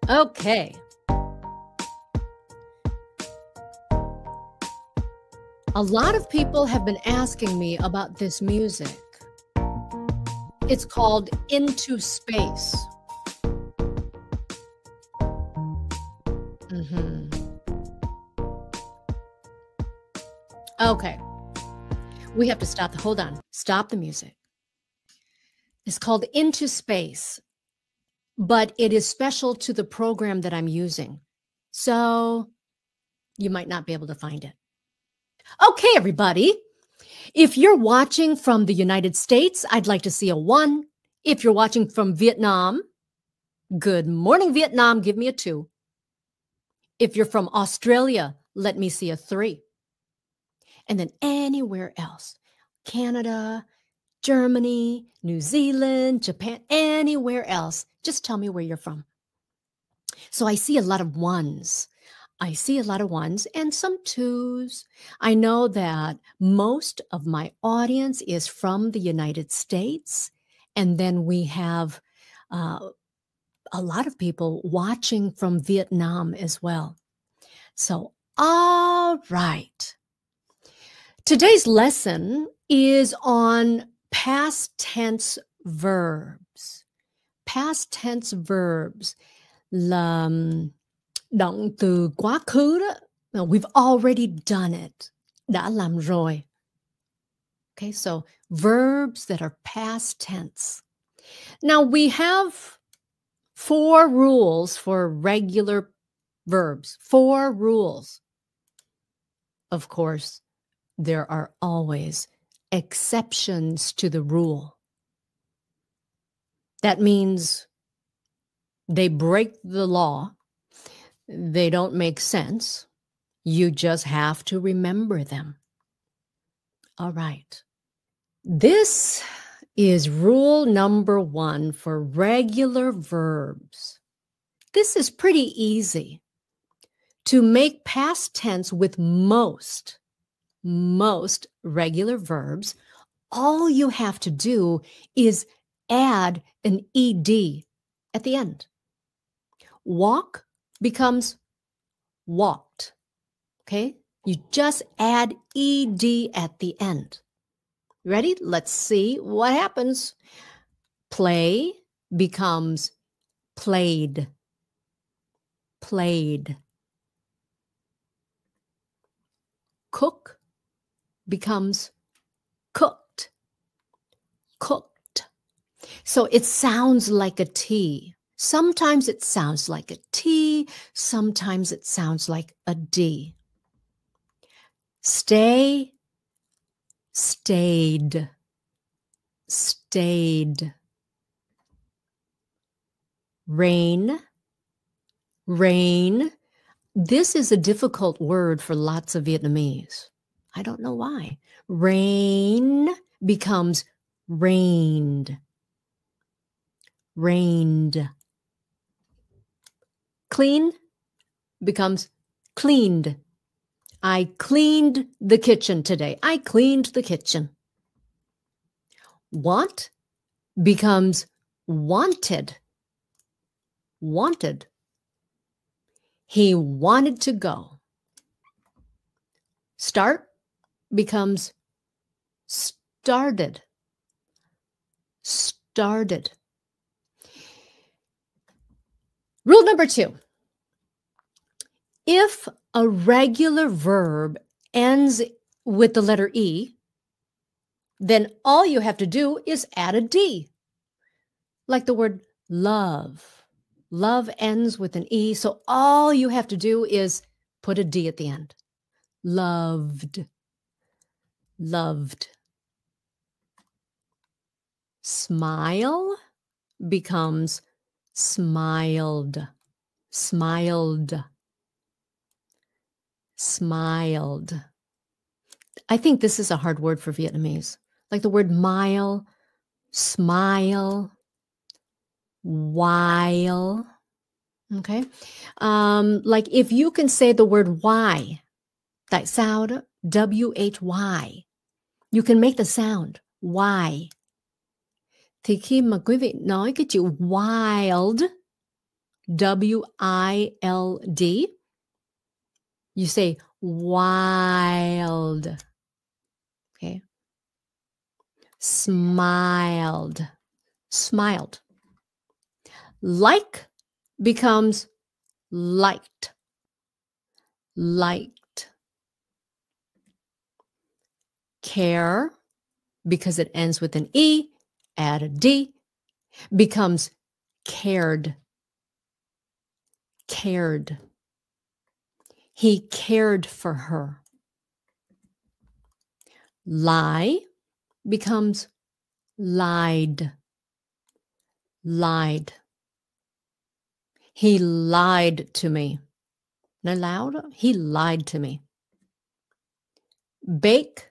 Okay. A lot of people have been asking me about this music. It's called Into Space. Okay. We have to stop. Hold on. Stop the music. It's called Into Space, but it is special to the program that I'm using. So you might not be able to find it. Okay, everybody. If you're watching from the United States, I'd like to see a 1. If you're watching from Vietnam, good morning, Vietnam, give me a 2. If you're from Australia, let me see a 3. And then anywhere else, Canada, Germany, New Zealand, Japan, anywhere else, just tell me where you're from. So I see a lot of 1s. I see a lot of 1s and some 2s. I know that most of my audience is from the United States. And then we have a lot of people watching from Vietnam as well. So, all right. Today's lesson is on past tense verbs. Past tense verbs là động từ quá khứ đó. Now, we've already done it. Đã làm rồi. Okay, so verbs that are past tense. Now, we have 4 rules for regular verbs. 4 rules. Of course, there are always exceptions to the rule. That means they break the law. They don't make sense. You just have to remember them. All right. This is rule number 1 for regular verbs. This is pretty easy. To make past tense with most regular verbs, all you have to do is add an ed at the end. Walk becomes walked. Okay? You just add ed at the end. Ready? Let's see what happens. Play becomes played. Played. Cook becomes cooked. Cooked. So it sounds like a T. Sometimes it sounds like a T. Sometimes it sounds like a D. Stay, stayed. Stayed. Rain, rain. This is a difficult word for lots of Vietnamese. I don't know why. Rain becomes rained. Rained. Clean becomes cleaned. I cleaned the kitchen today. I cleaned the kitchen. Want becomes wanted. Wanted. He wanted to go. Start becomes started. Started. Rule number 2. If a regular verb ends with the letter E, then all you have to do is add a D. Like the word love. Love ends with an E, so all you have to do is put a D at the end. Loved. Loved. Smile becomes smiled. Smiled. Smiled. I think this is a hard word for Vietnamese. Like the word mile, smile, while. Okay. Like if you can say the word why, tại sao đó, W-H-Y, you can make the sound, why. Thì khi mà quý vị nói cái chữ wild, W-I-L-D. You say wild. Okay. Smiled. Smiled. Like becomes liked. Liked. Care, because it ends with an E, add a D, becomes cared. Cared. He cared for her. Lie becomes lied. Lied. He lied to me. Nói louder. He lied to me. Bake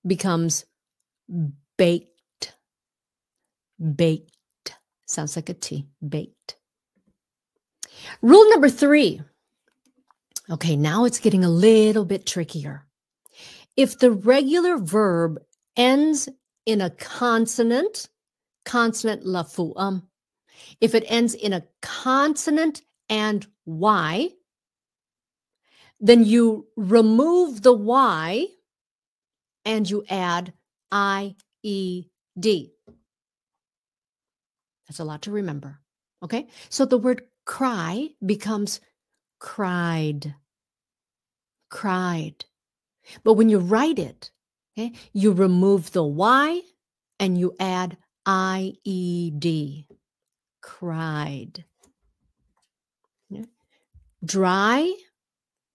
becomes baked. Baked. Sounds like a T. Baked. Rule number 3. Okay, now it's getting a little bit trickier. If the regular verb ends in a consonant là phụ âm. If it ends in a consonant and Y, then you remove the Y and you add I-E-D. That's a lot to remember. Okay? So the word cry becomes cried. Cried. But when you write it, okay, you remove the Y and you add I-E-D. Cried. Yeah. Dry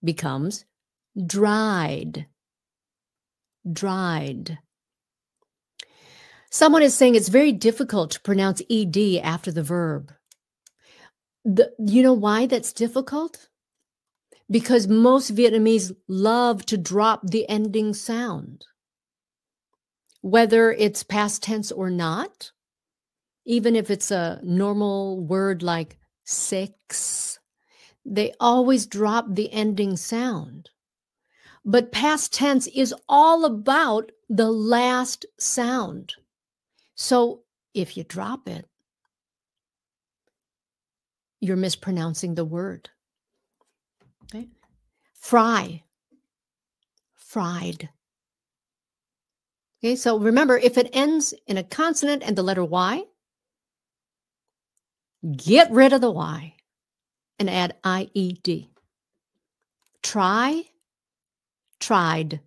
becomes dried. Dried. Someone is saying it's very difficult to pronounce ED after the verb. You know why that's difficult? Because most Vietnamese love to drop the ending sound. Whether it's past tense or not, even if it's a normal word like 6, they always drop the ending sound. But past tense is all about the last sound. So if you drop it, you're mispronouncing the word. Okay? Fry. Fried. Okay, so remember, if it ends in a consonant and the letter Y, get rid of the Y and add I-E-D. Try, tried,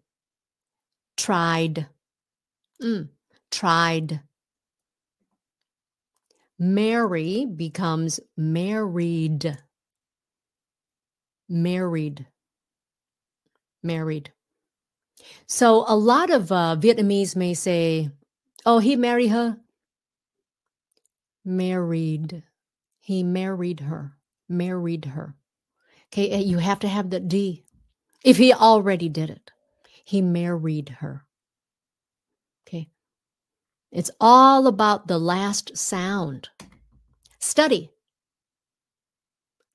tried, tried. Marry becomes married. Married. Married. So a lot of Vietnamese may say, oh, he married her. Married. He married her. Married her. Okay, you have to have the D. If he already did it. He married her. Okay. It's all about the last sound. Study.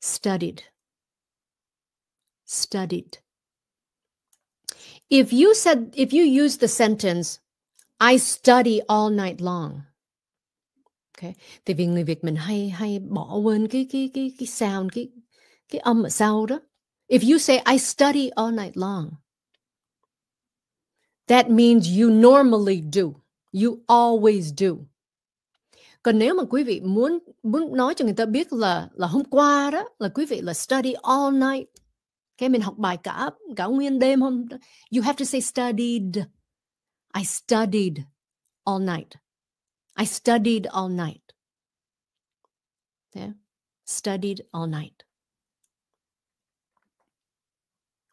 Studied. Studied. If you use the sentence, I study all night long. Okay. Tại vì người Việt mình hay bỏ quên cái sound, cái âm ở sau đó. If you say I study all night long, that means you normally do. You always do. Còn nếu mà quý vị muốn nói cho người ta biết là hôm qua đó là quý vị là study all night. Okay, mình học bài cả nguyên đêm hôm. You have to say studied. I studied all night. I studied all night. Yeah. Studied all night.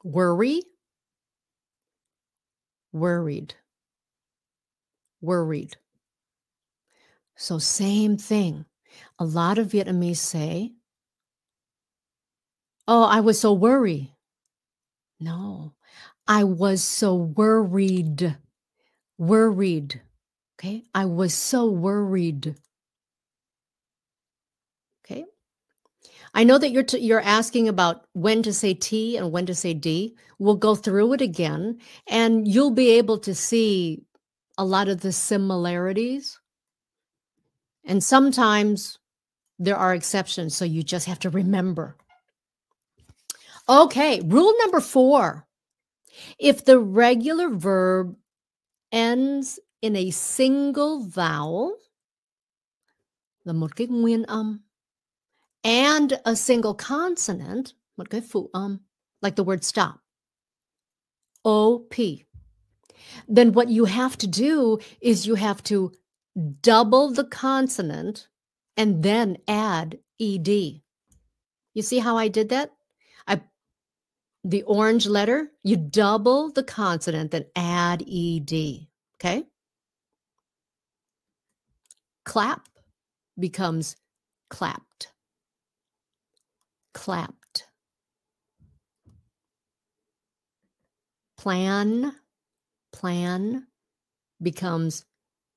Worry. Worried. Worried. So same thing. A lot of Vietnamese say, oh, I was so worried. No, I was so worried. Worried. Okay, I was so worried. Okay. I know that you're asking about when to say T and when to say D. We'll go through it again, and you'll be able to see a lot of the similarities. And sometimes There are exceptions, so you just have to remember. Okay, rule number 4. If the regular verb ends in a single vowel, là một cái nguyên âm, and a single consonant, một cái phụ âm, like the word stop, O-P, then what you have to do is you have to double the consonant and then add ed. You see how I did that? The orange letter, you double the consonant, then add ed, okay? Clap becomes clapped. Clapped. Plan becomes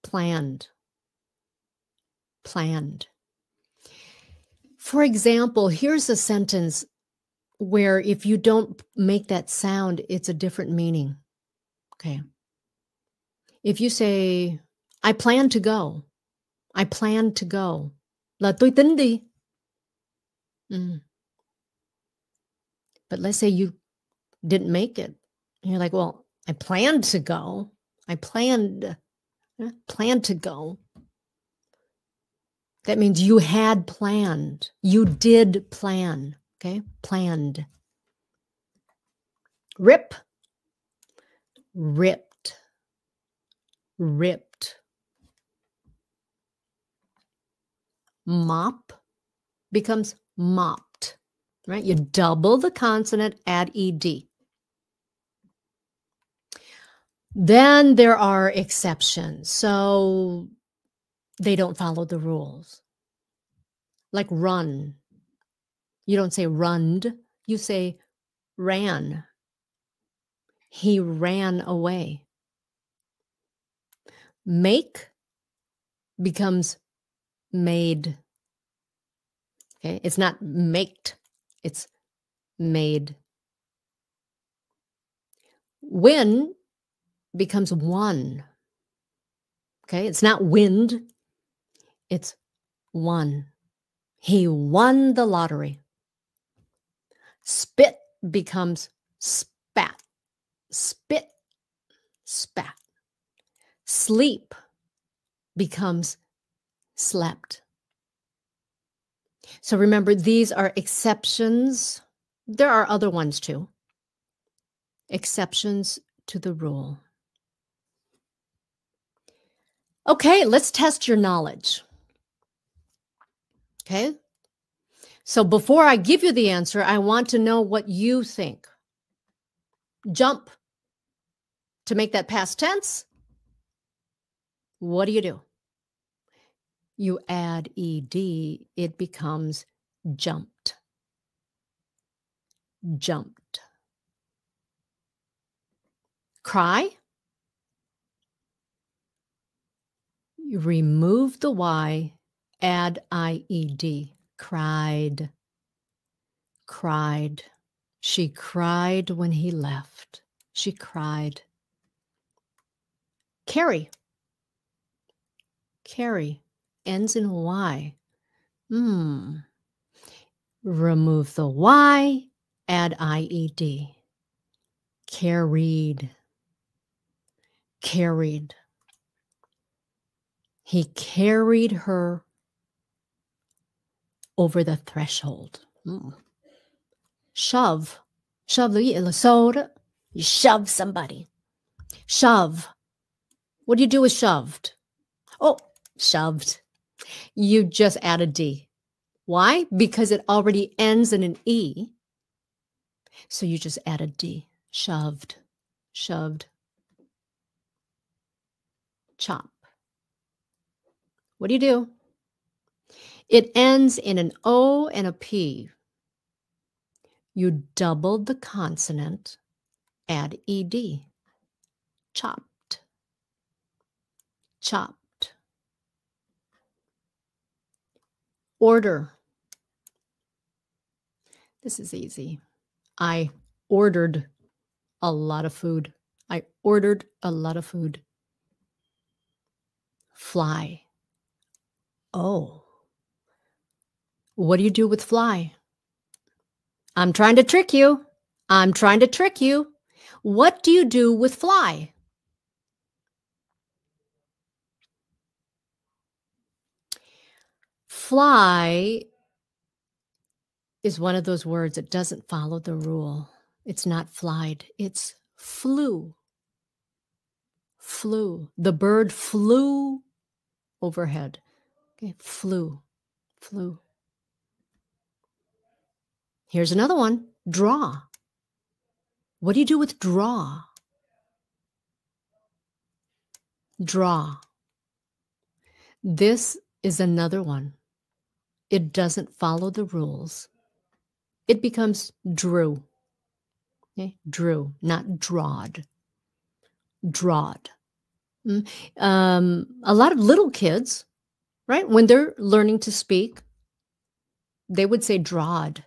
planned. Planned. For example, here's a sentence where if you don't make that sound, it's a different meaning. Okay. If you say, I plan to go. I plan to go. Là tôi tính đi. But let's say you didn't make it. And you're like, well, I planned to go. I planned to go. That means you had planned. You did plan. Okay? Planned. Rip. Ripped. Ripped. Mop becomes mopped. Right? You double the consonant, add ed. Then there are exceptions. So they don't follow the rules. Like run. You don't say runned, you say ran. He ran away. Make becomes made. Okay, it's not maked, it's made. Win becomes won. Okay, it's not wind, it's won. He won the lottery. Spit becomes spat. Spit, spat. Sleep becomes slept. So remember, these are exceptions. There are other ones too. Exceptions to the rule. Okay, let's test your knowledge. Okay? So before I give you the answer, I want to know what you think. Jump. To make that past tense, what do? You add ed, it becomes jumped. Jumped. Cry. You remove the y, add ied. Cried. Cried. She cried when he left. She cried. Carry. Carry ends in y. Remove the y, add ied. Carried. Carried. He carried her over the threshold. Shove. Shove là gì? Là xô đó. You shove somebody. Shove. What do you do with shoved? Oh, shoved. You just add a D. Why? Because it already ends in an E. So you just add a D. Shoved. Shoved. Chop. What do? It ends in an O and a P. You doubled the consonant, add ED. Chopped. Chopped. Order. This is easy. I ordered a lot of food. I ordered a lot of food. Fly. Oh, What do you do with fly? I'm trying to trick you. I'm trying to trick you. What do you do with fly? Fly is one of those words that doesn't follow the rule. It's not flied, it's flew. Flew. The bird flew overhead. Okay, flew, flew. Here's another one, draw. What do you do with draw? Draw. This is another one. It doesn't follow the rules. It becomes drew. Okay, drew, not drawed. Drawed. A lot of little kids, right? When they're learning to speak, they would say drawed.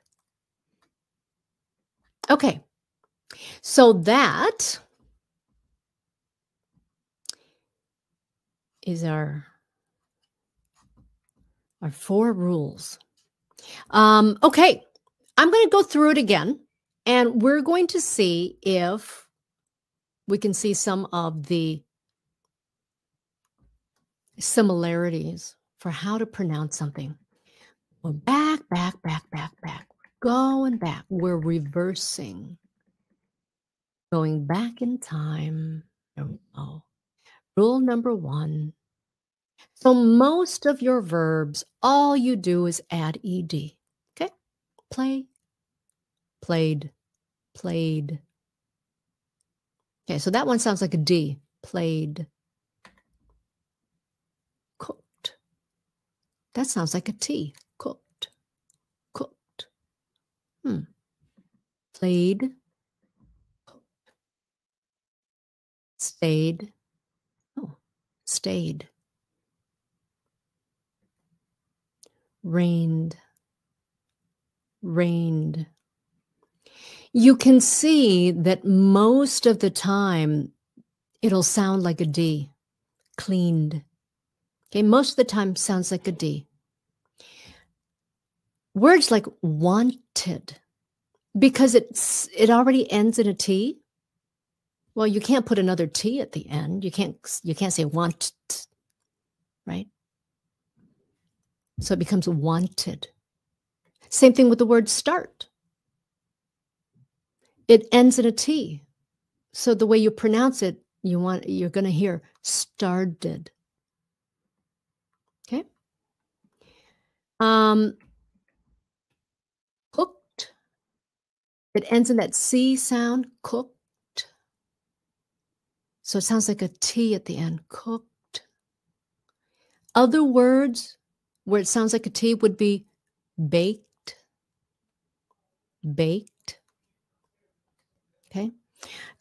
Okay, so that is our 4 rules. Okay, I'm going to go through it again, and we're going to see if we can see some of the similarities for how to pronounce something. We're back. Going back. We're reversing. Going back in time. Oh. Rule number 1. So most of your verbs, all you do is add ed. Okay? Play, played, played. Okay, so that one sounds like a D. Played. Cooked. That sounds like a T. Cooked. Cooked. Played. Stayed. Oh, stayed. Rained. Rained. You can see that most of the time it'll sound like a D. Cleaned. Okay, most of the time sounds like a D. Words like wanted, because it already ends in a T. Well, you can't put another T at the end. You can't say want, right? So it becomes wanted. Same thing with the word start. It ends in a T. So the way you pronounce it, you're going to hear started. Okay? Cooked. It ends in that C sound, cooked. So it sounds like a T at the end, cooked. Other words where it sounds like a T would be baked, baked. Okay?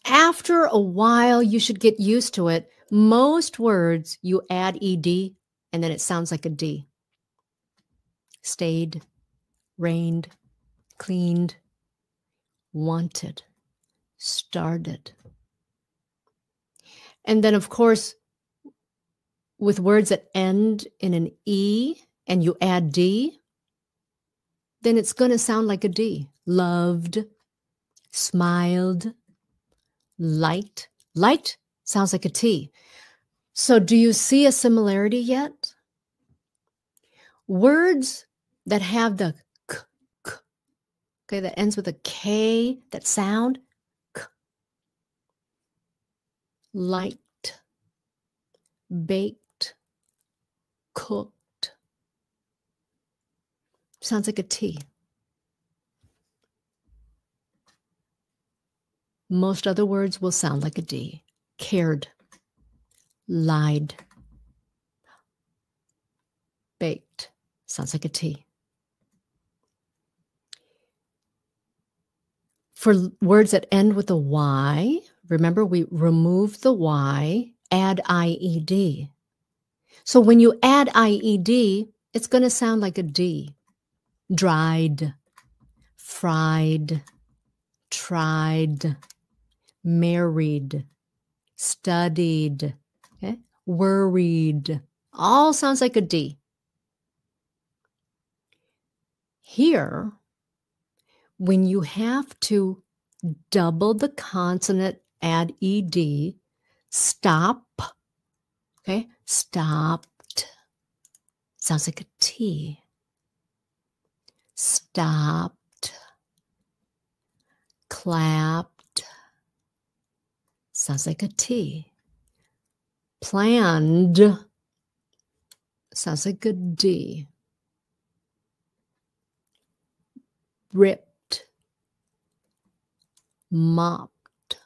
After a while, you should get used to it. Most words, you add ed, and then it sounds like a D. Stayed, rained, cleaned, wanted, started. And then, of course, with words that end in an E and you add D, then it's going to sound like a D. Loved, smiled, liked. Liked sounds like a T. So do you see a similarity yet? Words that have the k, k, okay, that ends with a K, that sound, k. Liked, baked, cooked. Sounds like a T. Most other words will sound like a D. Cared, lied, baked. Sounds like a T. For words that end with a Y, remember we remove the Y, add IED. So when you add IED, it's going to sound like a D. Dried, fried, tried, married, studied, okay? Worried. All sounds like a D. Here, when you have to double the consonant, add ed, stop, okay? Stopped. Sounds like a T. Stopped. Clapped. Sounds like a T. Planned. Sounds like a D. Ripped. Mopped.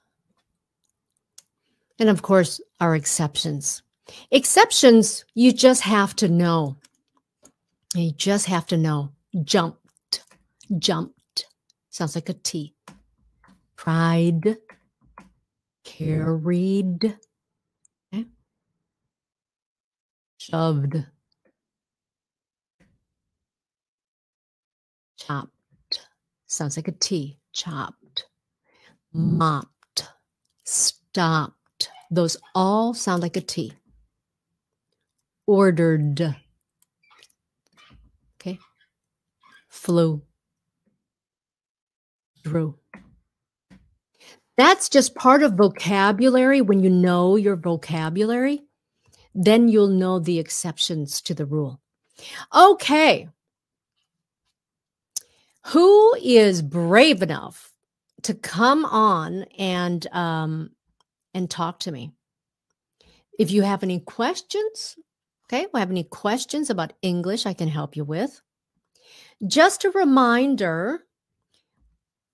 And of course, our exceptions. Exceptions, you just have to know. You just have to know. Jumped. Jumped. Sounds like a T. Pride. Carried. Okay. Shoved. Chopped. Sounds like a T. Chopped. Mopped. Stopped. Those all sound like a T. Ordered. Okay. Flew. Drew. That's just part of vocabulary. When you know your vocabulary, then you'll know the exceptions to the rule. Okay. Who is brave enough to come on and talk to me? If you have any questions, okay, we have any questions about English I can help you with. Just a reminder,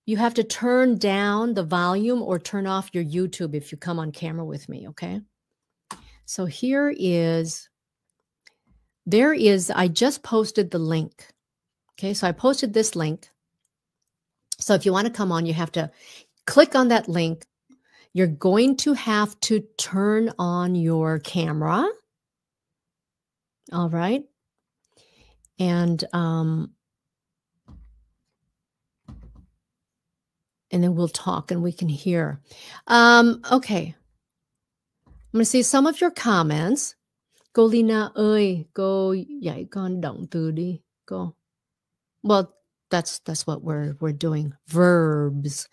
you have to turn down the volume or turn off your YouTube if you come on camera with me, okay? So here is, I just posted the link. Okay, so I posted this link. So if you want to come on, you have to click on that link. You're going to have to turn on your camera. All right. And then we'll talk and we can hear. Okay. I'm going to see some of your comments. Cô Lina ơi, cô dạy con động từ đi, cô. Well, that's what we're doing. Verbs.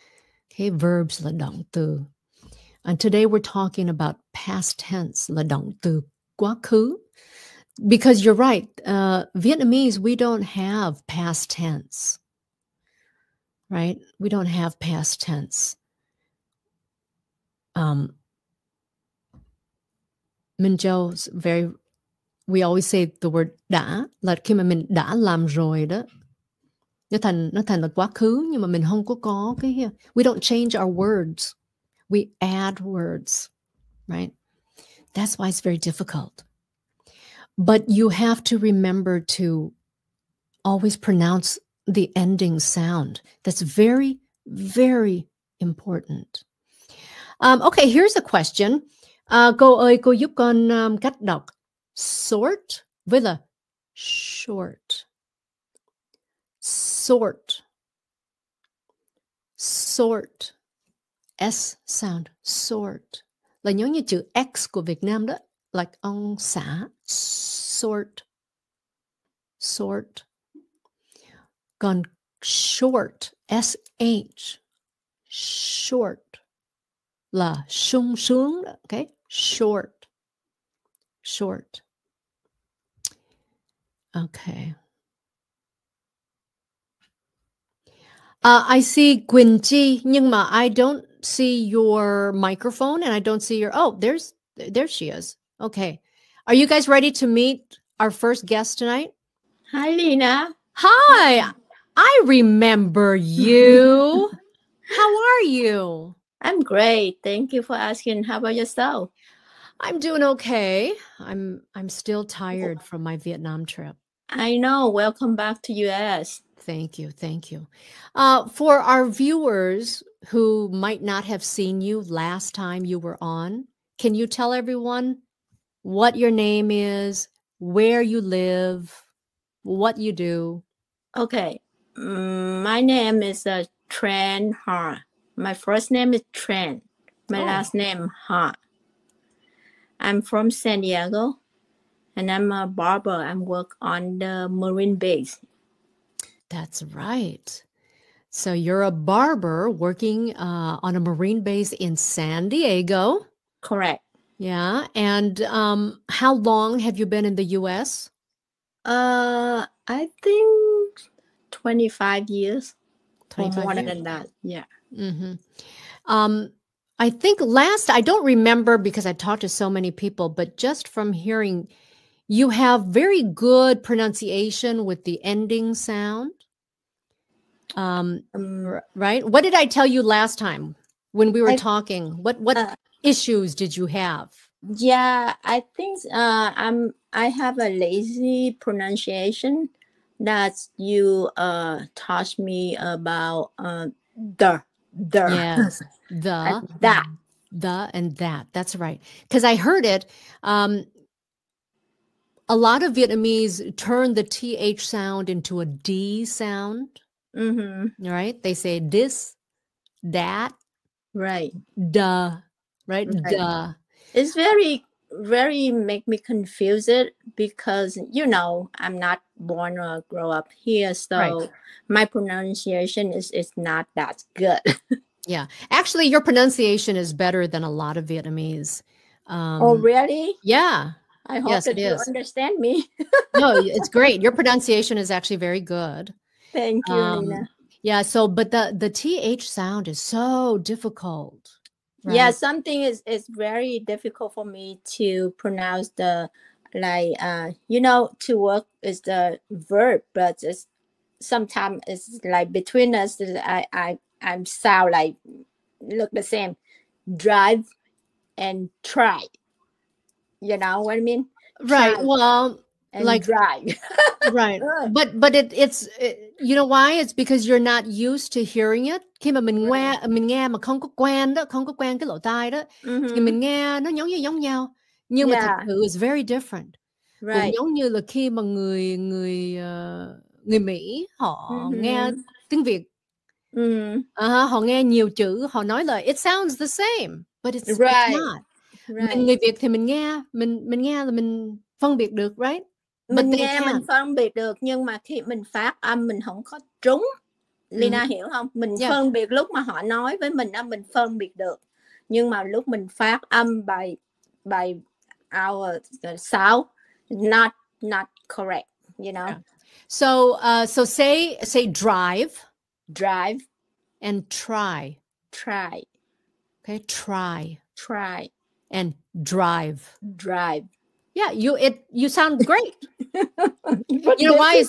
Okay, verbs là động từ. And today we're talking about past tense là động từ quá khứ. Because you're right, Vietnamese, we don't have past tense. Right? We don't have past tense. Minh Châu, we always say the word đã, là khi mà mình đã làm rồi đó. Nó thành là quá khứ, nhưng mà mình không có cái we don't change our words. We add words, right? That's why it's very difficult. But you have to remember to always pronounce the ending sound. That's very, very important. Okay, here's a question. Cô ơi, cô giúp con cách đọc sort với là short. Sort. Sort. S sound. Sort. Là giống như chữ X của Việt Nam đó. Like ông xã. Sort. Sort. Còn short. S-H. Short. Là sung sướng đó. Okay? Short. Short. Okay. I see Quỳnh Chi, nhưng mà I don't see your microphone and I don't see your, oh, there she is. Okay. Are you guys ready to meet our first guest tonight? Hi, Lina. Hi. I remember you. How are you? I'm great. Thank you for asking. How about yourself? I'm doing okay. I'm still tired from my Vietnam trip. I know. Welcome back to US. Thank you. Thank you. For our viewers who might not have seen you last time you were on, can you tell everyone what your name is, where you live, what you do? Okay. My name is Tran Ha. My first name is Tran. My last name Ha. I'm from San Diego, and I'm a barber. I work on the Marine base. That's right. So you're a barber working on a Marine base in San Diego. Correct. Yeah. And how long have you been in the U.S.? I think 25 years or 25 more years. than that. Yeah. Mm-hmm. I think I don't remember because I talked to so many people, but just from hearing, you have very good pronunciation with the ending sound. Right? What did I tell you last time when we were talking? What issues did you have? Yeah, I think I have a lazy pronunciation that you taught me about the Yes, and that. the and that. That's right. Because I heard it. A lot of Vietnamese turn the TH sound into a D sound. Mm-hmm. Right? They say this, that, Right. duh, right? Right. Duh. It's very make me confused because I'm not born or grow up here, so Right. my pronunciation is not that good. Yeah. Actually, your pronunciation is better than a lot of Vietnamese. Oh, really? Yeah. I hope Yes, that it you is. understand me. No, it's great. Your pronunciation is actually very good. Thank you, Lina. Yeah. So, but the TH sound is so difficult. Right? Yeah, something is very difficult for me to pronounce the to work is the verb, but it's sometimes it's like between us. I'm sound like look the same. Drive and try. You know what I mean? Right. Try Well, and like drive. right. But it's you know why? It's because you're not used to hearing it. Khi mà mình nghe mà không có quen đó, không có quen cái lỗ tai đó, thì mình nghe nó giống nhau. Nhưng mà thật Yeah. sự is very different. Cũng Right. giống như là khi mà người người Mỹ họ nghe tiếng Việt, họ nghe nhiều chữ, họ nói là it sounds the same, but it's not. Right. Người Việt thì mình nghe là mình phân biệt được, right? But Mình they nghe mình can't. phân biệt được, nhưng mà khi mình phát âm mình không có trúng. Lina hiểu không? Mình phân biệt lúc mà họ nói với mình mình phân biệt được, nhưng mà lúc mình phát âm by our sound not correct, you know. Yeah. So say drive and try. Okay, try and drive. Yeah, you sound great. You know why?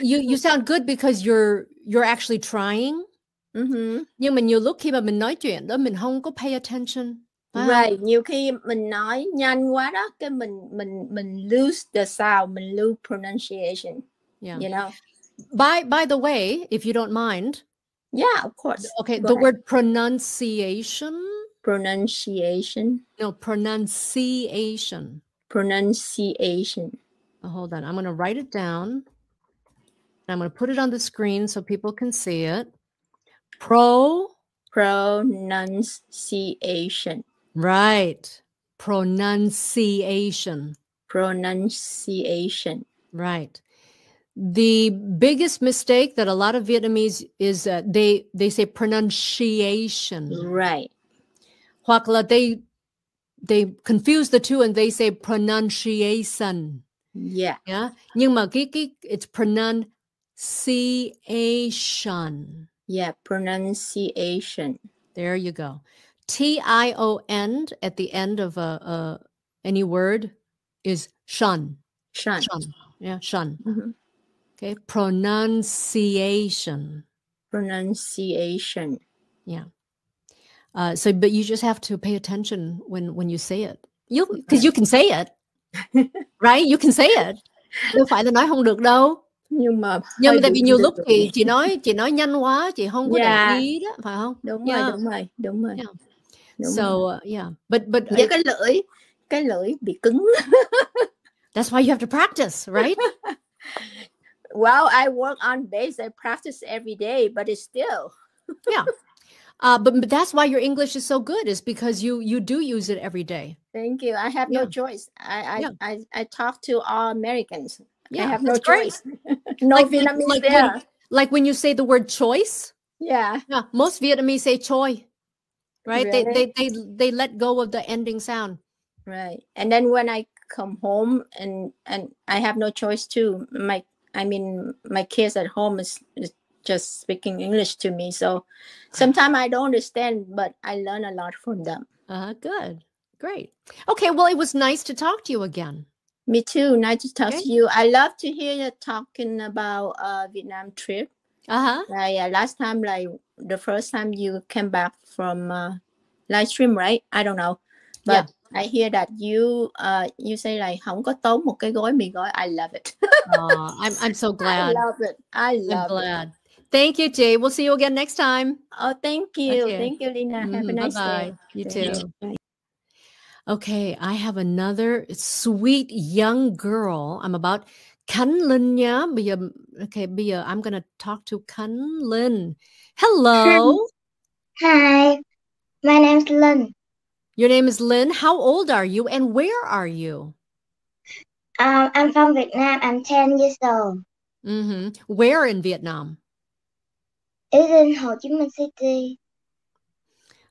You sound good because you're actually trying. Nhưng mà nhiều lúc khi mà mình nói chuyện đó mình không có pay attention. Right, nhiều khi mình nói nhanh quá đó, cái mình lose the sound, mình lose pronunciation. Yeah. You know. By the way, if you don't mind. Yeah, of course. Okay, Go the ahead. word pronunciation. No, pronunciation. Oh, hold on. I'm going to write it down. I'm going to put it on the screen so people can see it. Pronunciation. Right. Pronunciation. Right. The biggest mistake that a lot of Vietnamese is they say pronunciation. Right. Hoặc là they confuse the two and they say pronunciation. Yeah. Yeah. Nhưng mà it's pronunciation. Yeah, pronunciation. There you go. Tion at the end of any word is shun. Shun. Yeah, shun. Okay, pronunciation. Yeah. So, but you just have to pay attention when you say it. Because you can say it, right? You can say it. Đâu phải là nói không được đâu. Nhưng mà tại vì nhiều lúc chị nói nhanh quá, chị không có để ý đó, phải không? Đúng rồi. Yeah. So yeah, but với cái lưỡi bị cứng. That's why you have to practice, right? Well, I work on bass. I practice every day, but it's still. Yeah. But that's why your English is so good, is because you do use it every day. Thank you. I have no choice. I talk to all Americans. Yeah, I have no choice. No Vietnamese there. Like when you say the word choice. Yeah. Yeah, most Vietnamese say choi, right? Really? They let go of the ending sound. Right. And then when I come home and I have no choice too. My kids at home is just speaking English to me. So sometimes I don't understand, but I learn a lot from them. Good. Great. Okay, well, it was nice to talk to you again. Me too. Nice to talk Okay. to you. I love to hear you talking about Vietnam trip. Like last time, like the first time you came back from live stream, right? I don't know, but Yeah. I hear that you say like không có tốn một cái gói mì gói. I love it. I'm so glad. I love it. I'm glad. Thank you, Jay. We'll see you again next time. Oh, thank you. Okay. Thank you, Lina. Have a nice Bye-bye. day. You Thank too. Bye. Okay, I have another sweet young girl. I'm about Khánh Linh nhá. Bây giờ I'm gonna talk to Khánh Linh. Hello. Hi, my name's Lynn. Your name is Lynn. How old are you and where are you? I'm from Vietnam. I'm 10 years old. Where in Vietnam? It's in Ho Chi Minh City.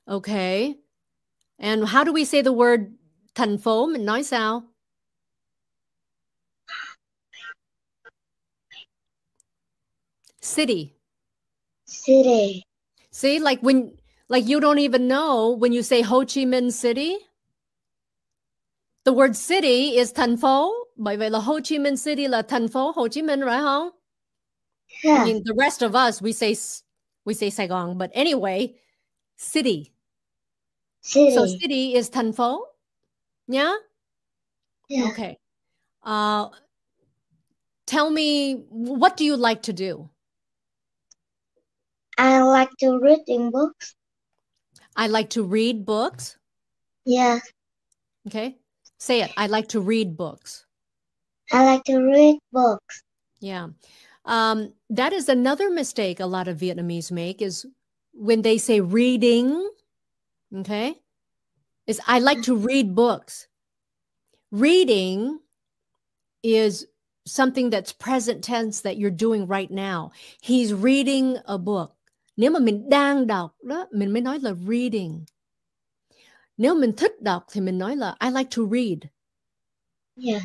Okay. And how do we say the word thành phố? Mình nói sao? City. City. See, like you don't even know when you say Ho Chi Minh City. The word city is thành phố. Bởi vậy là Ho Chi Minh City là thành phố Hồ Chí Minh, right không? Yeah. I mean, the rest of us, we say Sài Gòn, but anyway, city. So city is thành phố. Yeah? Yeah. Okay. Tell me, what do you like to do? I like to reading books. I like to read books. Yeah. Okay. Say it. I like to read books. I like to read books. Yeah. That is another mistake a lot of Vietnamese make is when they say reading, okay, is I like to read books. Reading is something that's present tense that you're doing right now. He's reading a book. Nếu mà mình đang đọc đó, mình mới nói là reading. Nếu mình thích đọc thì mình nói là I like to read. Yeah.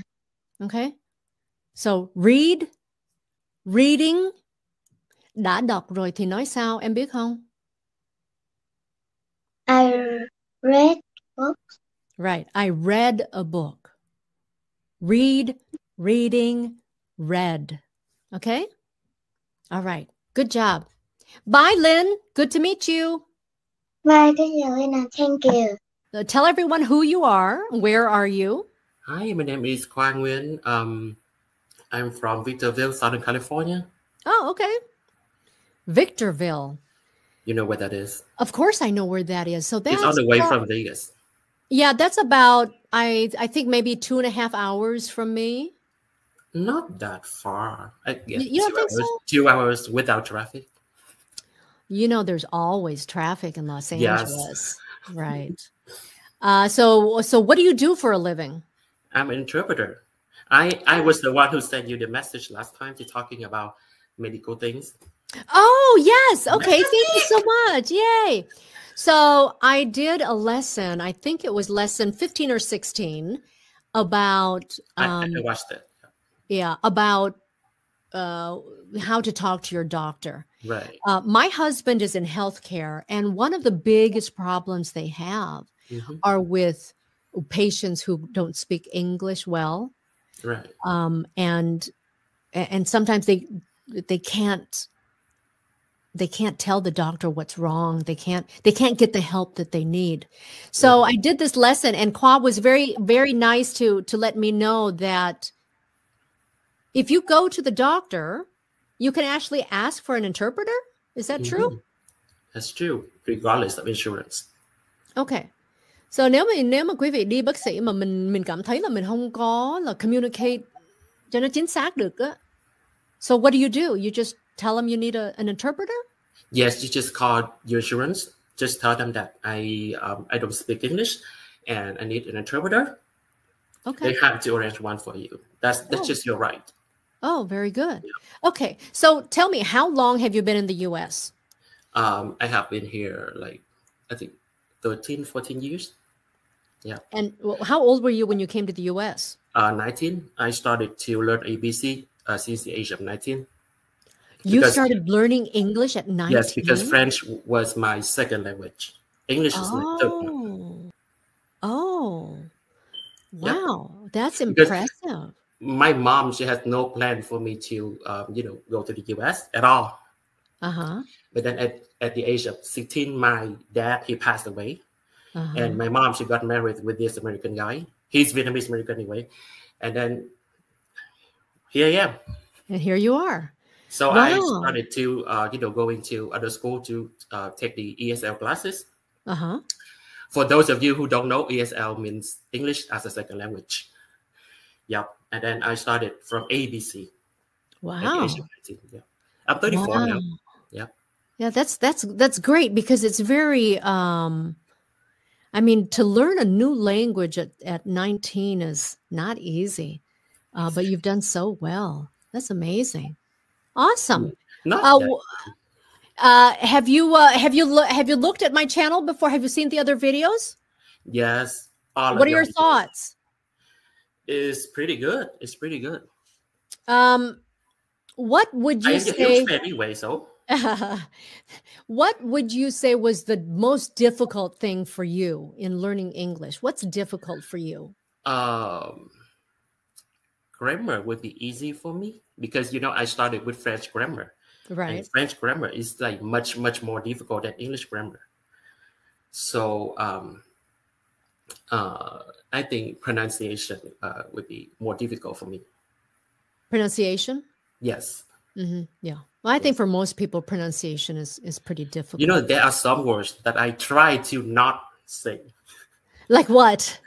Okay? So read, reading. Đã đọc rồi thì nói sao, em biết không? I read books. Right. I read a book. Read, reading, read. Okay? All right. Good job. Bye, Lynn. Good to meet you. Bye, Lina. Thank you. Tell everyone who you are. Where are you? Hi, my name is Quang Nguyen. I'm from Victorville, Southern California. Oh, okay. Victorville. You know where that is? Of course I know where that is. So that's it's on the way from Vegas. Yeah, that's about, I think maybe 2.5 hours from me. Not that far. I guess You don't think so? 2 hours without traffic. You know, there's always traffic in Los Angeles. Yes. Right. So what do you do for a living? I'm an interpreter. I was the one who sent you the message last time to talking about medical things. Oh, yes. Okay. Thank you so much. Yay. So I did a lesson, I think it was lesson 15 or 16 about... I watched it. Yeah, about how to talk to your doctor. Right. My husband is in healthcare, and one of the biggest problems they have are with patients who don't speak English well. Right. And sometimes they can't tell the doctor what's wrong. They can't get the help that they need. So I did this lesson, and Kwa was very, very nice to let me know that if you go to the doctor, you can actually ask for an interpreter. Is that true? That's true, regardless of insurance. Okay. So nếu mà quý vị đi bác sĩ mà mình cảm thấy là mình không có là communicate cho nó chính xác được á. So what do? You just tell them you need an interpreter? Yes, you just call your insurance. Just tell them that I don't speak English and I need an interpreter. Okay. They have to arrange one for you. That's just your right. Oh, very good. Okay. So tell me, how long have you been in the U.S.? I have been here like, I think 13, 14 years. Yeah. And how old were you when you came to the U.S.? 19. I started to learn ABC since the age of 19. You started learning English at 19? Yes, because French was my second language. English is my third one. Oh, wow. Yep. That's impressive. My mom, she has no plan for me to, go to the US at all. Uh-huh. But then at the age of 16, my dad, he passed away. And my mom, she got married with this American guy. He's Vietnamese American anyway. And then here I am. And here you are. So I started to, going to other school to take the ESL classes. Uh-huh. For those of you who don't know, ESL means English as a second language. Yep. And then I started from ABC. Wow. Yeah. I'm 34 now. Yeah. Yeah, that's great, because it's very to learn a new language at 19 is not easy. But you've done so well. That's amazing. Awesome. Have you looked at my channel before? Have you seen the other videos? Yes. What are your thoughts? It's pretty good. It's pretty good. What would you say? I'm a huge fan anyway, so. What would you say was the most difficult thing for you in learning English? What's difficult for you? Grammar would be easy for me because, I started with French grammar. Right. And French grammar is like much, much more difficult than English grammar. So I think pronunciation would be more difficult for me. Pronunciation? Yes. Mm-hmm. Yeah. Well, I think for most people, pronunciation is pretty difficult. There are some words that I try to not say. Like what?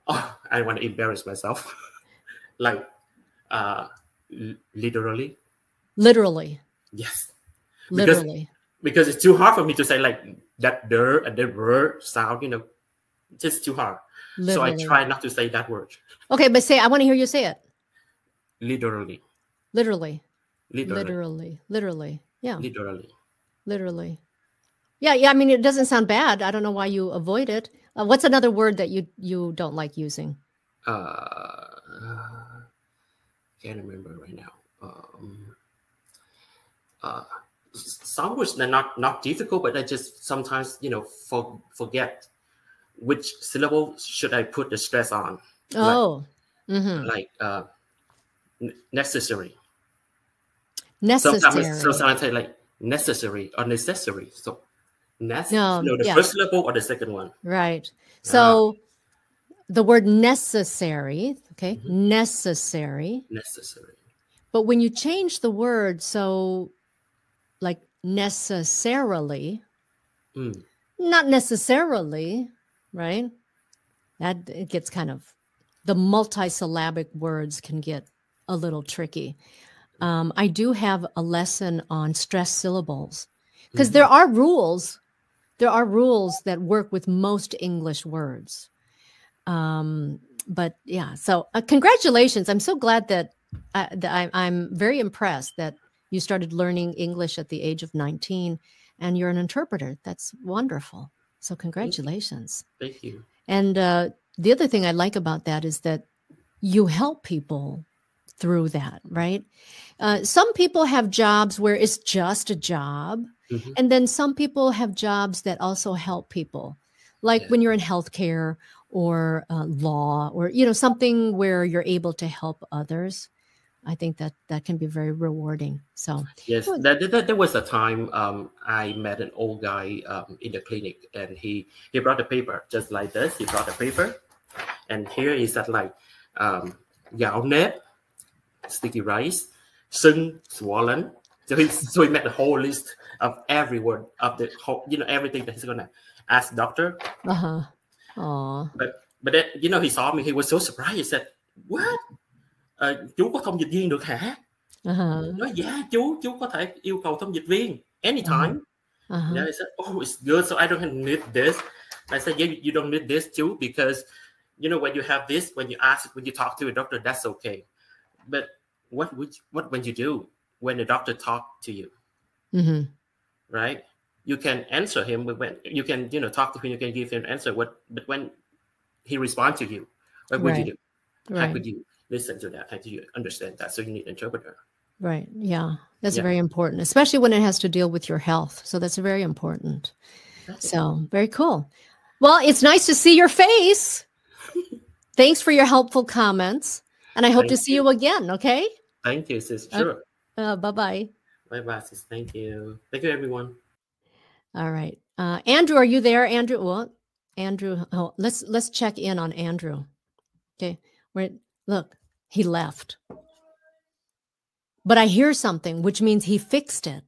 Oh, I want to embarrass myself. Like literally. Literally. Yes. Literally. Because it's too hard for me to say like that der and the word sound, just too hard. Literally. So I try not to say that word. Okay, but I want to hear you say it. Literally. Literally. Literally. Literally. Yeah. Literally. Literally. Yeah. It doesn't sound bad. I don't know why you avoid it. What's another word that you don't like using? Can't remember right now. Some words are not difficult, but I just sometimes forget which syllable should I put the stress on. Oh, like necessary. Necessary. Sometimes I say like necessary or necessary. So the first syllable or the second one. Right. So the word necessary, okay, necessary. But when you change the word, so like necessarily, not necessarily, right? That it gets kind of, the multisyllabic words can get a little tricky. I do have a lesson on stressed syllables because there are rules that work with most English words. But yeah, so congratulations. I'm so glad that I'm very impressed that you started learning English at the age of 19 and you're an interpreter. That's wonderful. So congratulations. Thank you. And the other thing I like about that is that you help people through that, right? Some people have jobs where it's just a job. And then some people have jobs that also help people. Like when you're in healthcare or law or, something where you're able to help others. I think that can be very rewarding. So yes, there was a time I met an old guy in the clinic, and he brought a paper just like this. He brought a paper, and here is that like gạo nếp, sticky rice, sưng, swollen. So he made a whole list of every word of the whole, everything that he's gonna ask doctor. But then, he saw me. He was so surprised. He said, "What? Chú có thông dịch viên được hả?" Nói dạ chú có thể yêu cầu thông dịch viên anytime. And I said, "Oh, it's good. So I don't need this." I said, "Yeah, you don't need this too, because when you have this, when you talk to a doctor, that's okay. But what would you do when the doctor talk to you? Right? You can answer him when you can, talk to him, you can give him an answer. But when he responds to you, what would you do? How could you listen to that? How do you understand that? So you need an interpreter. Right. Yeah. That's very important, especially when it has to deal with your health. So that's very important. So very cool. Well, it's nice to see your face. Thanks for your helpful comments. And I hope to see you again. Okay. Thank you, sis. Sure. Bye-bye. Bye-bye, sis. Thank you. Thank you, everyone. All right. Andrew, are you there? Andrew, well, Andrew, let's check in on Andrew. Okay. Look, he left. But I hear something, which means he fixed it.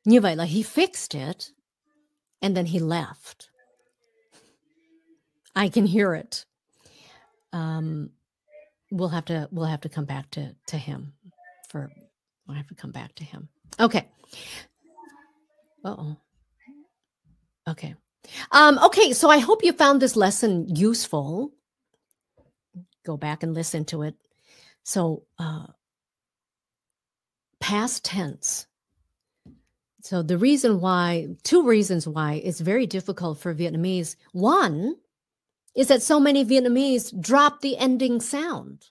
Như vậy là he fixed it, and then he left. I can hear it. We'll have to come back to him. We'll have to come back to him. Okay. Uh-oh. Okay. Okay, so I hope you found this lesson useful. Go back and listen to it. So, past tense. So two reasons why it's very difficult for Vietnamese. One is that so many Vietnamese drop the ending sound.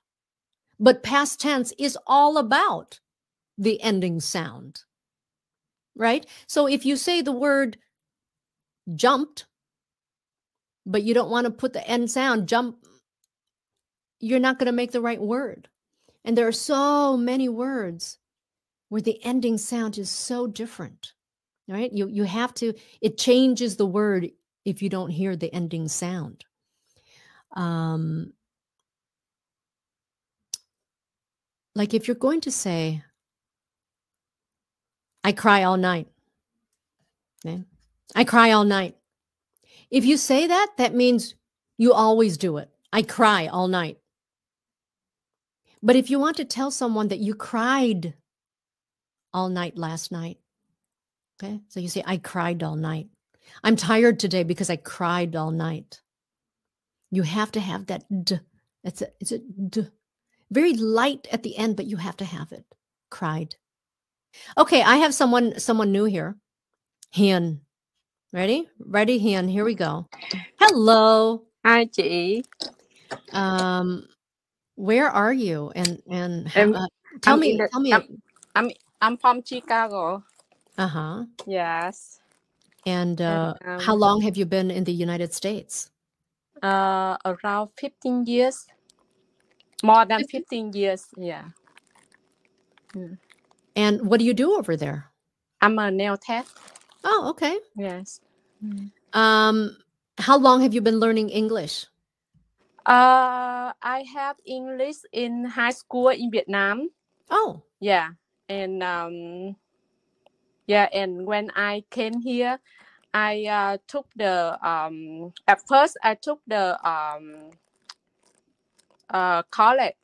But past tense is all about the ending sound, right? So if you say the word jumped, but you don't want to put the end sound, jump, you're not going to make the right word. And there are so many words where the ending sound is so different, right? You have to, it changes the word if you don't hear the ending sound. Like if you're going to say, I cry all night. Okay? I cry all night. If you say that, that means you always do it. I cry all night. But if you want to tell someone that you cried all night last night, okay? So you say, I cried all night. I'm tired today because I cried all night. You have to have that d. It's a d. Very light at the end, but you have to have it. Cried. Okay, I have someone new here. Hiền. Ready? Ready, Hiền. Here we go. Hello. Hi, chị. Where are you? And tell me. I'm from Chicago. Uh-huh. Yes. And how long have you been in the United States? Around 15 years. More than 15 years, yeah. And what do you do over there? I'm a nail tech. Oh, okay. Yes. How long have you been learning English? I have English in high school in Vietnam. Oh. Yeah. And and when I came here, I took the at first I took the college,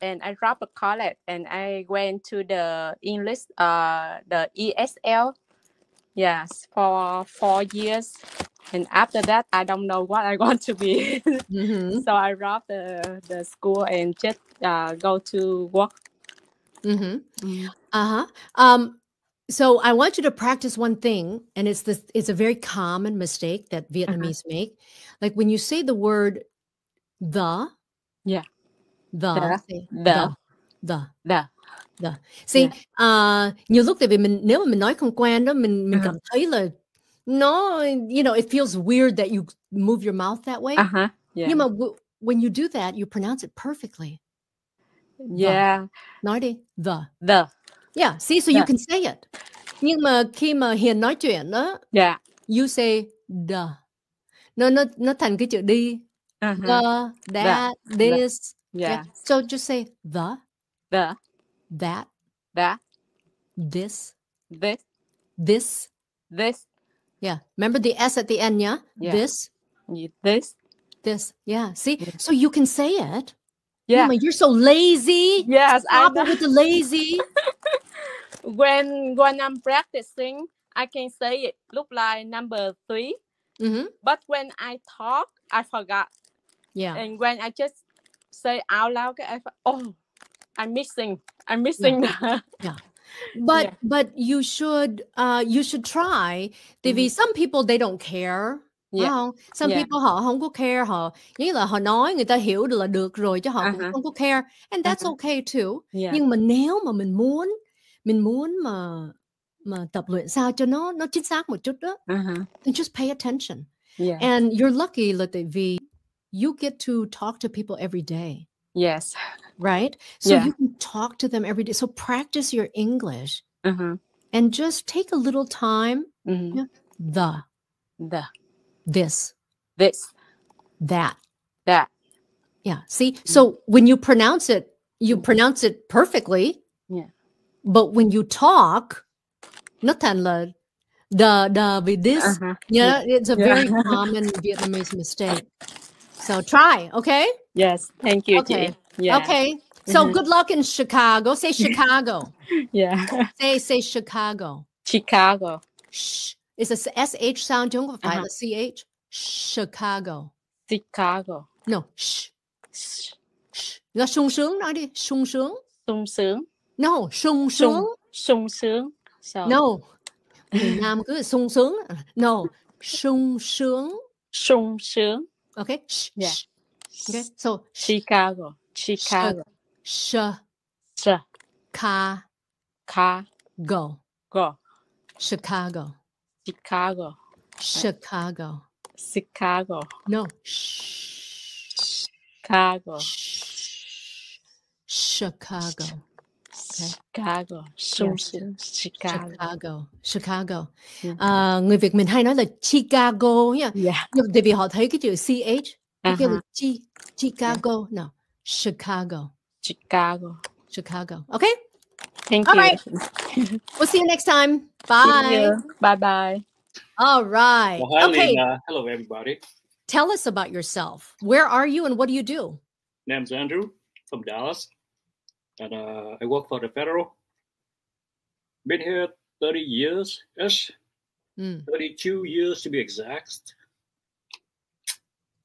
and I dropped the college, and I went to the English the ESL. Yes, for 4 years. And after that, I don't know what I want to be. So I dropped the school and just go to work. So I want you to practice one thing, and it's a very common mistake that Vietnamese make. Like when you say the word the. Yeah. The. See, nhiều lúc tại vì nếu mà mình nói không quen đó, mình cảm thấy là nó, it feels weird that you move your mouth that way. Yeah. Nhưng mà when you do that, you pronounce it perfectly. Yeah. The. Nói đi. The. Yeah, see, so you can say it. Nhưng mà khi mà Hiền nói chuyện đó, you say the. Nó thành cái chữ đi. The, that, this. Yeah. So just say the, that, this. Yeah. Remember the S at the end, yeah? This. Yeah. See, so you can say it. Yeah. You're so lazy. Yes, Stop it with the lazy. When I'm practicing, I can say it look like number 3. But when I talk, I forgot. Yeah. And when I just say out loud, I thought, I'm missing the Yeah. But you should try. Tại vì some people they don't care. Some people họ không có care, họ nghĩa là họ nói người ta hiểu được là được rồi chứ họ cũng không có care, and that's okay too. Nhưng mà nếu mà mình muốn mà tập luyện sao cho nó chính xác một chút đó, then just pay attention. And you're lucky là tại vì you get to talk to people every day. Yes. Right? So you can talk to them every day. So practice your English. And just take a little time. The. This. That. Yeah. See? So when you pronounce it perfectly. Yeah. But when you talk, nó thành là the with this. Yeah, it's a very common Vietnamese mistake. So try, okay? Yes, thank you, okay. chị. Yeah. Okay. So good luck in Chicago. Say Chicago. Yeah. Say Chicago. Chicago. Shh. It's a SH sound chứ không có phải là CH. Chicago. Chicago. No. Shh. Shh. Là sung sướng nói đi. Sung sướng. Sung sướng. No. Sung sướng. Sung sướng. So. No. Người Nam cứ sung sướng. No. Sung sướng. Sung sướng. Okay. Shh. Yeah. Okay. So Chicago. Go. Chicago. No. Chicago. Chicago. Okay. Chicago. Người Việt mình hay nói là Chicago nha. Nhưng tại vì họ thấy cái chữ CH, cái kêu là Chicago. No. Chicago. Okay? Thank All you. right. We'll see you next time. Bye. Bye. All right. Well, hi, okay. Lena. Hello, everybody. Tell us about yourself. Where are you and what do you do? Name's Andrew from Dallas, and I work for the federal. Been here 30 years-ish, 32 years to be exact.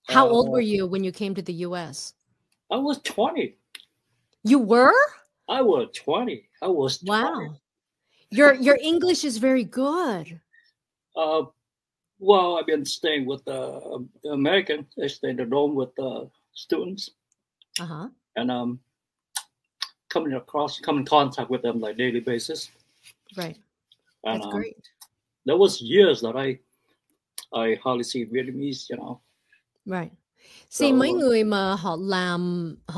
How old were you when you came to the U.S.? I was 20. You were? I was 20. I was 20. Wow. Your English is very good. Well, I've been staying with the American. I stay in the dorm with students. And come in contact with them like daily basis. Right. And, that's great. There was years that I hardly see Vietnamese, you know. Right. See, mấy người mà họ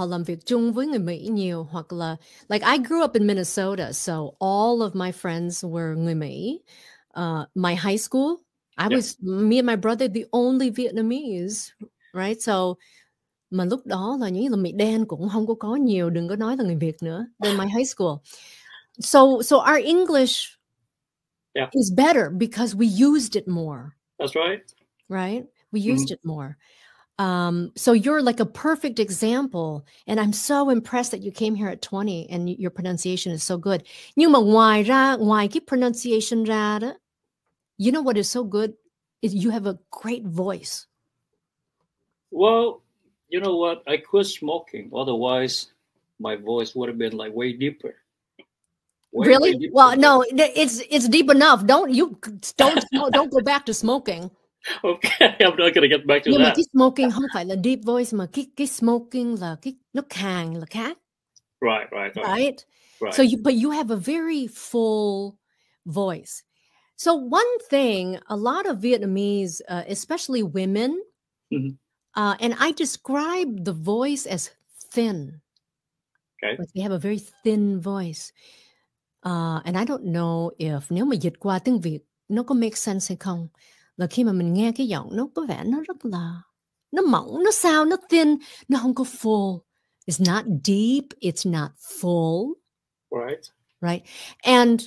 làm việc chung với người Mỹ nhiều, hoặc là like I grew up in Minnesota, so all of my friends were người Mỹ. My high school, me and my brother the only Vietnamese, right? So mà lúc đó là những là Mỹ đen cũng không có nhiều, đừng có nói là người Việt nữa. Then my high school. So our English is better because we used it more. That's right. Right? We used it more. So you're like a perfect example, and I'm so impressed that you came here at 20 and your pronunciation is so good. Nhưng mà ngoài cái pronunciation ra đó, you know what is so good is you have a great voice. Well, you know what? I quit smoking. Otherwise, my voice would have been like way deeper. Really? Deeper. Well, no, it's deep enough. Don't go back to smoking. Okay, I'm not gonna get back to that. Nhưng mà cái smoking không phải là deep voice, mà cái smoking là cái nó khàn là khác. Right. So you have a very full voice. So one thing, a lot of Vietnamese, especially women, and I describe the voice as thin. Okay. Like they have a very thin voice. And I don't know if nếu mà dịch qua tiếng Việt nó có make sense hay không. Là khi mà mình nghe cái giọng nó có vẻ nó rất là nó mỏng, nó sao, nó thin, nó không có full. It's not deep, it's not full. Right. And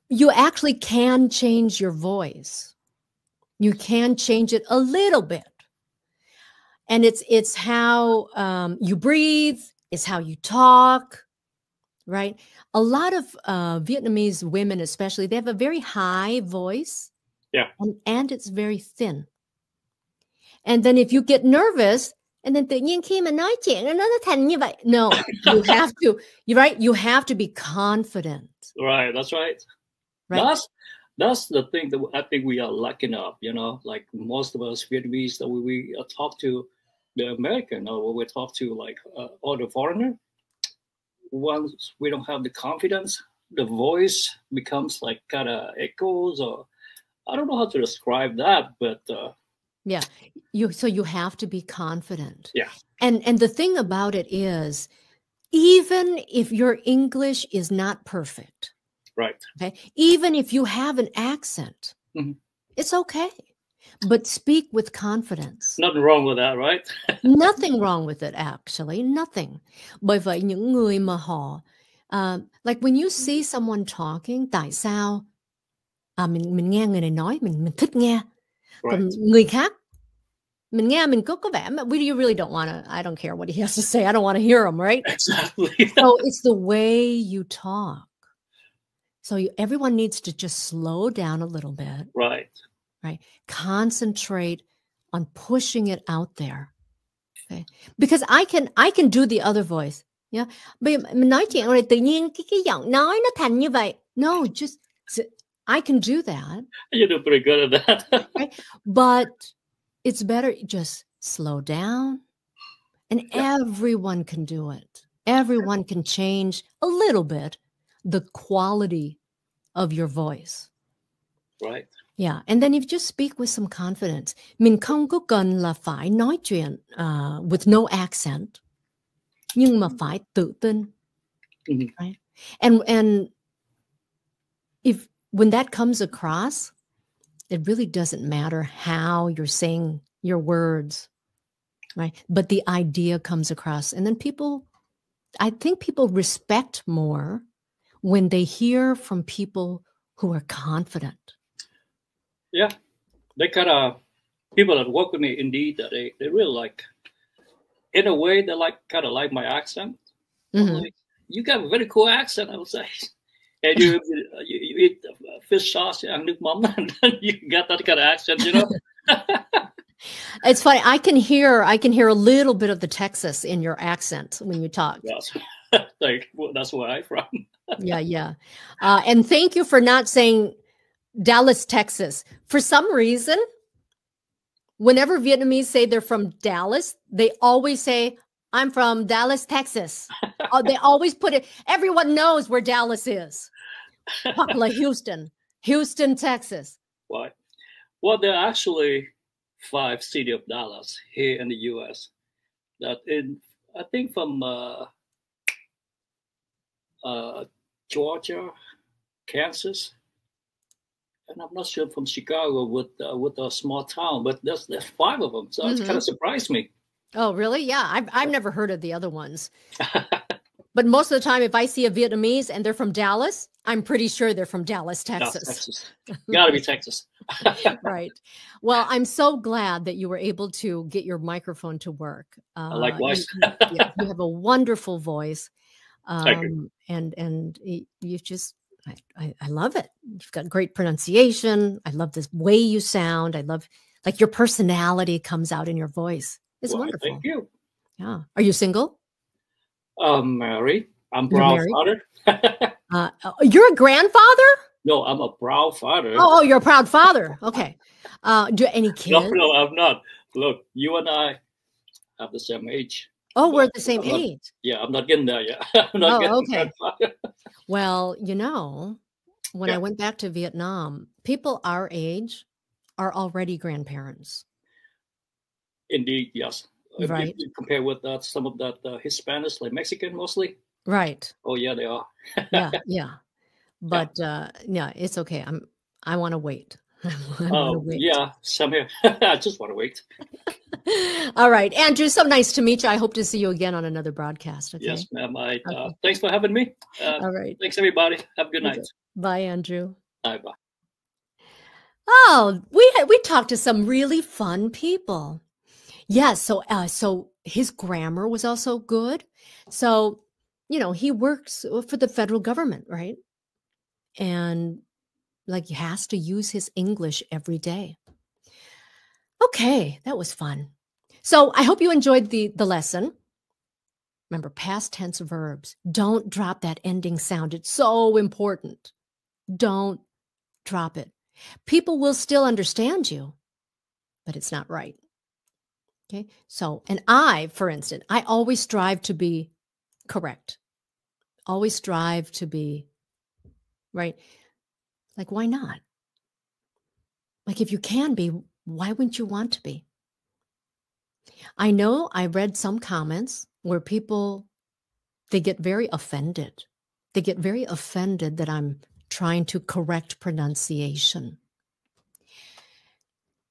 you actually can change your voice. You can change it a little bit. And it's how you breathe, it's how you talk, right? A lot of Vietnamese women especially, they have a very high voice. Yeah. And it's very thin. And then if you get nervous, And then tự nhiên khi mà nói chuyện nó thành như vậy. No, you have to, you're right, you have to be confident. Right, that's right. Right? That's the thing that I think we are lacking up, you know, like most of us Vietnamese that we talk to the American or when we talk to like or the foreigner, once we don't have the confidence, the voice becomes like kind of echoes, or I don't know how to describe that, but yeah, so you have to be confident. Yeah. And the thing about it is, even if your English is not perfect, right, okay, even if you have an accent, it's okay. But speak with confidence. Nothing wrong with that, right? Nothing wrong with it, actually. Nothing. Bởi vậy những người mà họ like when you see someone talking, tại sao mình nghe người này nói mình thích nghe. Còn người khác mình nghe mình có vẻ you really don't want to, I don't care what he has to say. I don't want to hear him, right? Exactly. So it's the way you talk. So everyone needs to just slow down a little bit. Right. Right. Concentrate on pushing it out there. Okay. Because I can do the other voice. Yeah. Mình nói chuyện rồi tự nhiên cái giọng nói nó thành như vậy. No, just I can do that. You do pretty good at that. Right? But it's better just slow down. And everyone can do it. Everyone can change a little bit the quality of your voice. Right. Yeah, and then if you just speak with some confidence. Mình không có cần là phải nói chuyện with no accent, nhưng mà phải tự tin. Right? And if when that comes across, it really doesn't matter how you're saying your words, right? But the idea comes across, and then I think people respect more when they hear from people who are confident. Yeah, they kind of people that work with me. Indeed, that they really like. In a way, they kind of like my accent. Like, you got a very cool accent, I would say. And you eat fish sauce and nước mắm, and then you got that kind of accent, you know. It's funny. I can hear a little bit of the Texas in your accent when you talk. Yes, that's where I'm from. Yeah. And thank you for not saying Dallas, Texas. For some reason, whenever Vietnamese say they're from Dallas, they always say, I'm from Dallas, Texas. They always put it, everyone knows where Dallas is. Hoặc là Houston, Texas. Why? Well, there are actually 5 cities of Dallas here in the U.S. That I think from Georgia, Kansas, and I'm not sure from Chicago with a small town, but there's 5 of them. So it kind of surprised me. Oh, really? Yeah, I've never heard of the other ones. But most of the time, if I see a Vietnamese and they're from Dallas, I'm pretty sure they're from Dallas, Texas. Texas. Gotta be Texas. Right. Well, I'm so glad that you were able to get your microphone to work. Likewise. You have a wonderful voice. Thank you. And you just, I love it. You've got great pronunciation. I love the way you sound. I love, like, your personality comes out in your voice. It's wonderful. Thank you. Yeah. Are you single? Married. I'm proud father. You're a grandfather? No, I'm a proud father. Oh, you're a proud father. Okay. Do any kids? No, I'm not. Look, you and I have the same age. Oh, we're the same age. I'm not getting there yet. I'm not getting okay. Well, when I went back to Vietnam, people our age are already grandparents. Indeed, yes. Right. If you compare with some of that Hispanics, like Mexican mostly. Right. Oh yeah, they are. yeah. But it's okay. I want to wait. Yeah, same here. I just want to wait. All right, Andrew, so nice to meet you. I hope to see you again on another broadcast. Okay? Yes, ma'am. Thanks for having me. All right. Thanks, everybody. Have a good night. Bye, Andrew. Bye. Oh, we talked to some really fun people. Yeah, so his grammar was also good. So, he works for the federal government, right? And he has to use his English every day. Okay, that was fun. So I hope you enjoyed the lesson. Remember, past tense verbs. Don't drop that ending sound. It's so important. Don't drop it. People will still understand you, but it's not right. Okay. So, and I, for instance, I always strive to be correct. Always strive to be right. Like, why not? Like, if you can be, why wouldn't you want to be? I know I read some comments where people, they get very offended. They get very offended that I'm trying to correct pronunciation.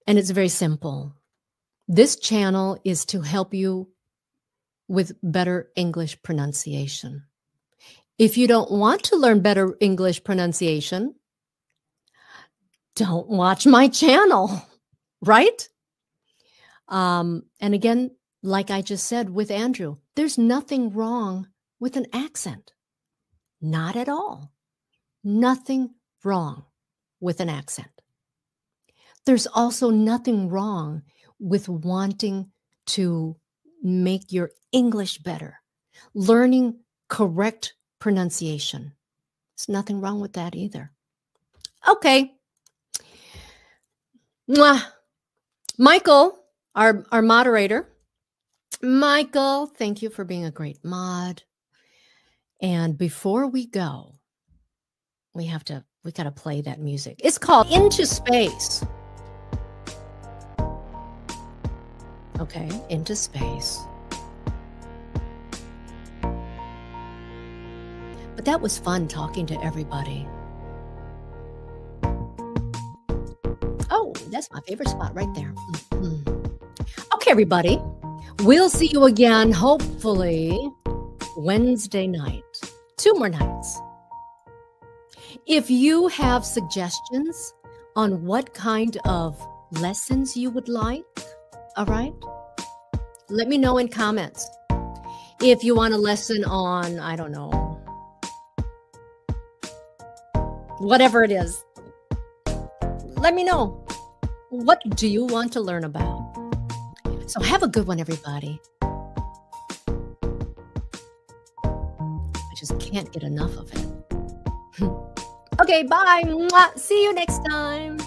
And it's very simple. This channel is to help you with better English pronunciation. If you don't want to learn better English pronunciation, don't watch my channel, right? And again, like I just said with Andrew, there's nothing wrong with an accent. Not at all. Nothing wrong with an accent. There's also nothing wrong with wanting to make your English better, learning correct pronunciation. There's nothing wrong with that either. Okay. Mwah. Michael, our moderator. Michael, thank you for being a great mod. And before we go, we got to play that music. It's called Into Space. Okay, Into Space. But that was fun talking to everybody. Oh, that's my favorite spot right there. Okay, everybody. We'll see you again, hopefully, Wednesday night. 2 more nights. If you have suggestions on what kind of lessons you would like, all right, let me know in comments. If you want a lesson on, I don't know, whatever it is, let me know. What do you want to learn about? So have a good one, everybody. I just can't get enough of it. Okay, bye. Mwah. See you next time.